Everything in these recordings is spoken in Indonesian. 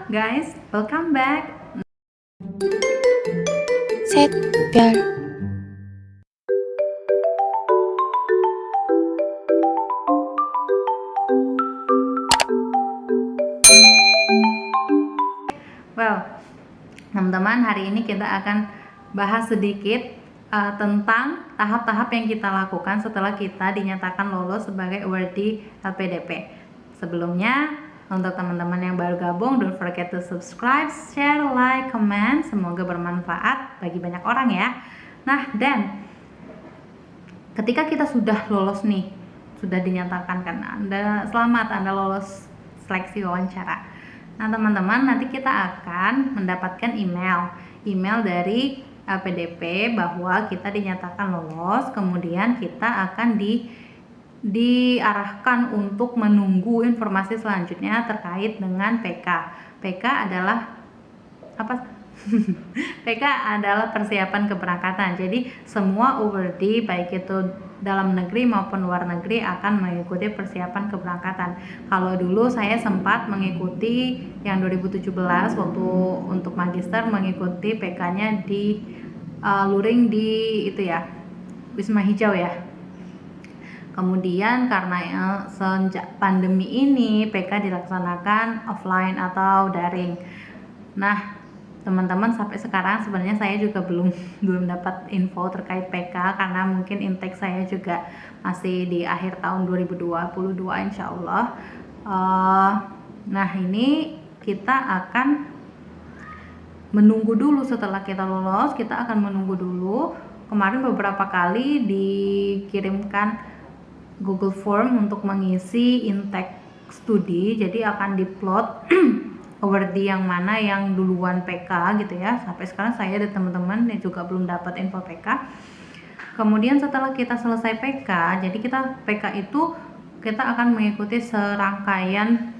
guys, welcome back. Set biar Well, teman-teman, hari ini kita akan bahas sedikit tentang tahap-tahap yang kita lakukan setelah kita dinyatakan lolos sebagai awardee LPDP. Sebelumnya, untuk teman-teman yang baru gabung, don't forget to subscribe, share, like, comment. Semoga bermanfaat bagi banyak orang ya. Nah, dan ketika kita sudah lolos nih, sudah dinyatakan kan Anda selamat, Anda lolos seleksi wawancara. Nah, teman-teman, nanti kita akan mendapatkan email dari LPDP bahwa kita dinyatakan lolos, kemudian kita akan diarahkan untuk menunggu informasi selanjutnya terkait dengan PK. PK adalah apa? PK adalah persiapan keberangkatan. Jadi semua awardee baik itu dalam negeri maupun luar negeri akan mengikuti persiapan keberangkatan. Kalau dulu saya sempat mengikuti yang 2017 waktu untuk magister, mengikuti PK-nya di luring di itu ya, Wisma Hijau ya. Kemudian karena sejak pandemi ini PK dilaksanakan offline atau daring. Nah, teman-teman, sampai sekarang sebenarnya saya juga belum dapat info terkait PK karena mungkin intake saya juga masih di akhir tahun 2022 insya Allah. Nah, ini kita akan menunggu dulu. Setelah kita lolos, kita akan menunggu dulu. Kemarin beberapa kali dikirimkan Google Form untuk mengisi intake studi, jadi akan diplot awardee yang mana yang duluan PK gitu ya. Sampai sekarang saya dan teman-teman yang juga belum dapat info PK. Kemudian setelah kita selesai PK, jadi kita PK itu kita akan mengikuti serangkaian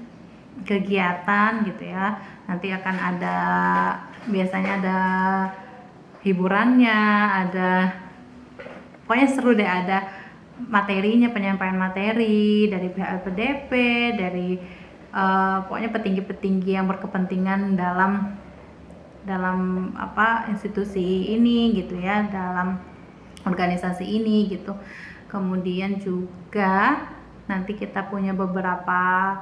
kegiatan gitu ya. Nanti akan ada, biasanya ada hiburannya, ada, pokoknya seru deh, ada materinya, penyampaian materi dari pihak LPDP, dari pokoknya petinggi-petinggi yang berkepentingan dalam institusi ini gitu ya, dalam organisasi ini gitu. Kemudian juga nanti kita punya beberapa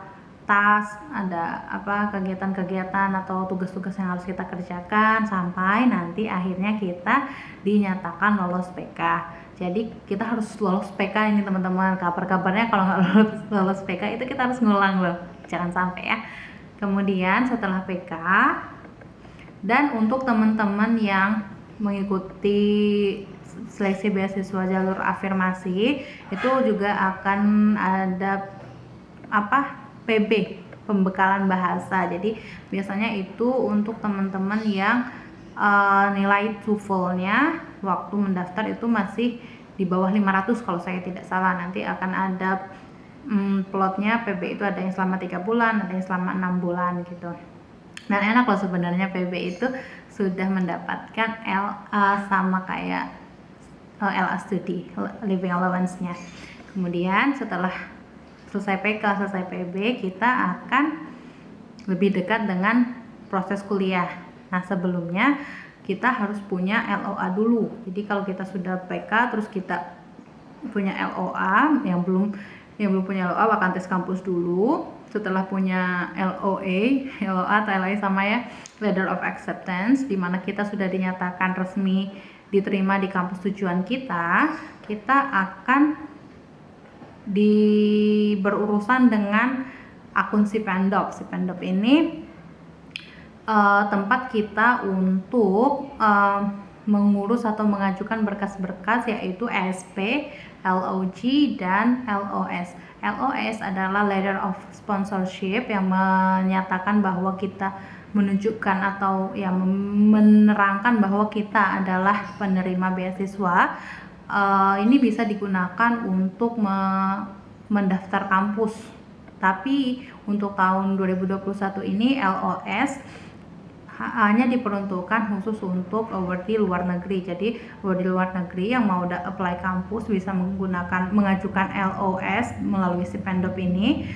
task, ada kegiatan-kegiatan atau tugas-tugas yang harus kita kerjakan sampai nanti akhirnya kita dinyatakan lolos PK. Jadi kita harus lolos PK ini teman-teman. Kabar-kabarnya kalau nggak lolos PK itu kita harus ngulang loh, jangan sampai ya. Kemudian setelah PK, dan untuk teman-teman yang mengikuti seleksi beasiswa jalur afirmasi itu juga akan ada PB, pembekalan bahasa. Jadi biasanya itu untuk teman-teman yang nilai TOEFL-nya waktu mendaftar itu masih di bawah 500 kalau saya tidak salah. Nanti akan ada plotnya PB itu ada yang selama 3 bulan, ada yang selama 6 bulan gitu. Dan enak loh sebenarnya, PB itu sudah mendapatkan LA sama kayak LA studi, living allowance-nya. Kemudian setelah selesai PK, selesai PB, kita akan lebih dekat dengan proses kuliah. Nah, sebelumnya kita harus punya LOA dulu. Jadi kalau kita sudah PK terus kita punya LOA, yang belum punya LOA akan tes kampus dulu. Setelah punya LOA atau LOA sama ya, Letter of Acceptance, di mana kita sudah dinyatakan resmi diterima di kampus tujuan kita akan berurusan dengan akun Sipendop. Sipendop ini tempat kita untuk mengurus atau mengajukan berkas-berkas, yaitu ESP, LOG, dan LOS. LOS adalah Letter of Sponsorship yang menyatakan bahwa kita menunjukkan atau yang menerangkan bahwa kita adalah penerima beasiswa. Ini bisa digunakan untuk mendaftar kampus. Tapi untuk tahun 2021 ini LOS hanya diperuntukkan khusus untuk awardee luar negeri. Jadi awardee luar negeri yang mau apply kampus bisa mengajukan LOS melalui Sipendop ini.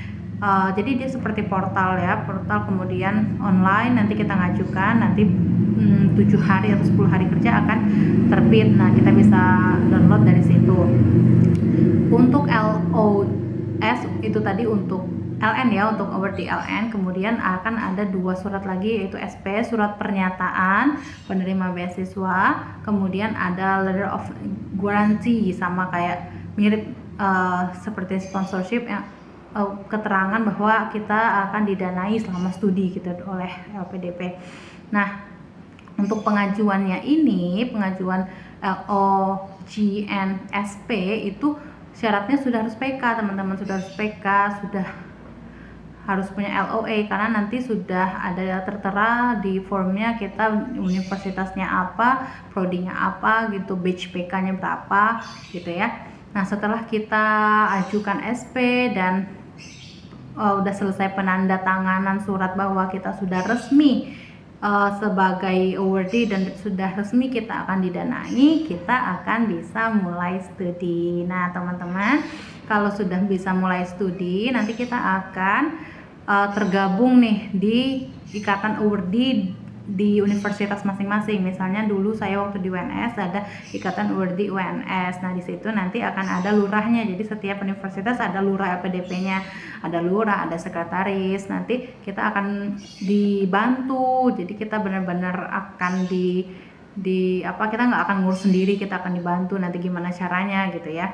Jadi dia seperti portal ya, portal kemudian online, nanti kita ngajukan, nanti 7 hari atau 10 hari kerja akan terbit. Nah, kita bisa download dari situ. Untuk LOS itu tadi untuk LN ya, untuk awardee LN. Kemudian akan ada 2 surat lagi, yaitu SP, surat pernyataan penerima beasiswa, kemudian ada letter of guarantee, sama kayak mirip seperti sponsorship yang keterangan bahwa kita akan didanai selama studi gitu oleh LPDP. Nah, untuk pengajuannya ini, pengajuan LOGNSP itu syaratnya sudah harus PK, teman-teman, sudah harus PK, sudah harus punya LOA, karena nanti sudah ada tertera di formnya kita universitasnya apa, prodinya apa gitu, batch PK-nya berapa gitu ya. Nah, setelah kita ajukan SP dan udah selesai penandatanganan surat bahwa kita sudah resmi sebagai awardee dan sudah resmi kita akan didanai, kita akan bisa mulai studi. Nah, teman-teman, kalau sudah bisa mulai studi, nanti kita akan tergabung nih di ikatan awardee di universitas masing-masing. Misalnya dulu saya waktu di UNS ada ikatan awardee UNS. Nah, di situ nanti akan ada lurahnya. Jadi setiap universitas ada lurah LPDP-nya, ada lurah, ada sekretaris. Nanti kita akan dibantu. Jadi kita benar-benar akan kita nggak akan ngurus sendiri, kita akan dibantu nanti gimana caranya gitu ya.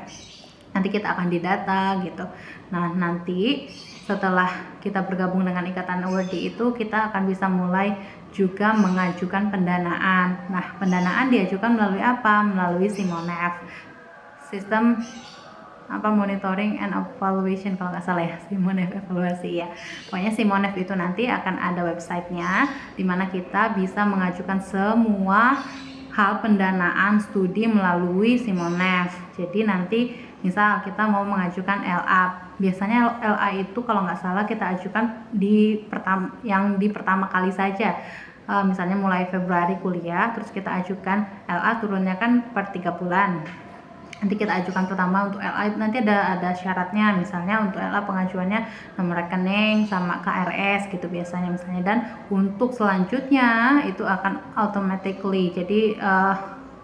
Nanti kita akan didata gitu. Nah, nanti setelah kita bergabung dengan ikatan awardee itu, kita akan bisa mulai juga mengajukan pendanaan. Nah, pendanaan diajukan melalui apa? Melalui SIMONEF, sistem monitoring and evaluation, kalau nggak salah ya, SIMONEF evaluasi ya. Pokoknya SIMONEF itu nanti akan ada websitenya, dimana kita bisa mengajukan semua hal pendanaan studi melalui SIMONEF. Jadi nanti misal kita mau mengajukan LA, biasanya LA itu kalau nggak salah kita ajukan di pertama kali saja. Misalnya mulai Februari kuliah, terus kita ajukan LA, turunnya kan per 3 bulan. Nanti kita ajukan pertama untuk LA, nanti ada syaratnya, misalnya untuk LA pengajuannya nomor rekening sama KRS gitu biasanya misalnya, dan untuk selanjutnya itu akan automatically, jadi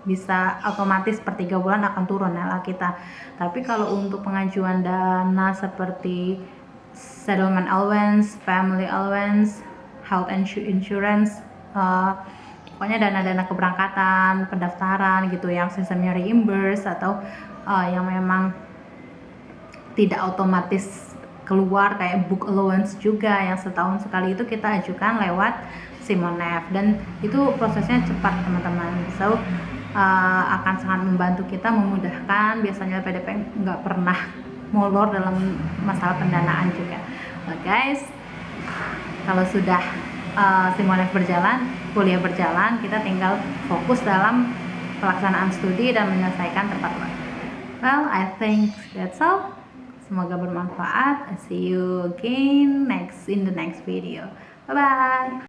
bisa otomatis per 3 bulan akan turun LA kita. Tapi kalau untuk pengajuan dana seperti settlement allowance, family allowance, health insurance, pokoknya dana-dana keberangkatan, pendaftaran gitu yang sistemnya reimburse atau yang memang tidak otomatis keluar kayak book allowance juga yang setahun sekali, itu kita ajukan lewat SIMONEF dan itu prosesnya cepat, teman-teman. So akan sangat membantu kita, memudahkan. Biasanya PDP nggak pernah molor dalam masalah pendanaan juga. Guys, kalau sudah SIMONEF berjalan, kuliah berjalan, kita tinggal fokus dalam pelaksanaan studi dan menyelesaikan tepat waktu. Well, I think that's all. Semoga bermanfaat. I see you again in the next video. Bye bye.